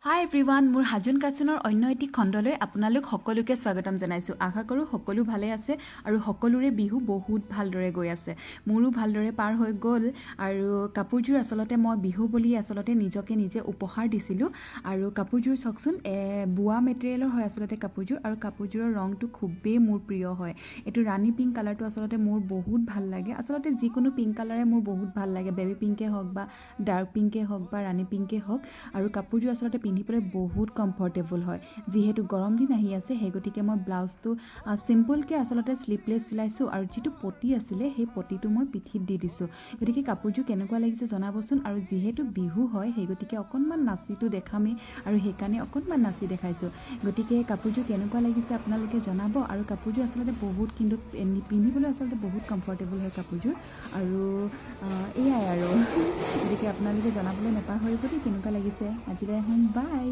হাই everyone, মোৰ হাজোন কাচনৰ অন্য এটি খণ্ডলৈ আপোনালোক সকলোকে স্বাগতম জনাইছোঁ। আশা কৰোঁ সকলো ভালে আছে আৰু সকলোৰে বিহু বহুত ভালদৰে গৈ আছে। মোৰো ভালদৰে পাৰ হৈ গ'ল আৰু কাপোৰযোৰ আচলতে মই বিহু বুলি নিজকে নিজে উপহাৰ দিছিলোঁ। আৰু কাপোৰযোৰ চাওকচোন, বোৱা মেটেৰিয়েলৰ হয় আচলতে কাপোৰযোৰ, আৰু কাপোৰযোৰৰ ৰংটো খুবেই মোৰ প্ৰিয় হয়। এইটো ৰাণী পিংক কালাৰটো আচলতে মোৰ বহুত ভাল লাগে। আচলতে যিকোনো পিংক কালাৰে মোৰ বহুত ভাল লাগে, বেবী পিংকে হওক বা ডাৰ্ক পিংকে হওক বা ৰাণী পিংকে হওক। আৰু কাপোৰযোৰ আচলতে পিন্ধিবলৈ বহুত কমফৰ্টেবল হয়। যিহেতু গৰম দিন আহি আছে, সেই গতিকে মই ব্লাউজটো চিম্পলকৈ আচলতে শ্লিভলেছ চিলাইছোঁ, আৰু যিটো পটি আছিলে সেই পটিটো মই পিঠিত দি দিছোঁ। গতিকে কাপোৰযোৰ কেনেকুৱা লাগিছে জনাবচোন। আৰু যিহেতু বিহু হয়, সেই গতিকে অকণমান নাচিটো দেখামেই, আৰু সেইকাৰণে অকণমান নাচি দেখাইছোঁ। গতিকে কাপোৰযোৰ কেনেকুৱা লাগিছে আপোনালোকে জনাব। আৰু কাপোৰযোৰ আচলতে বহুত কিন্তু পিন্ধিবলৈ আচলতে বহুত কমফৰ্টেবল হয় কাপোৰযোৰ। আৰু এয়াই আৰু গতিকে আপোনালোকে জনাবলৈ নাপাহৰিব দেই কেনেকুৱা লাগিছে। আজিলৈ আহিম, বাই।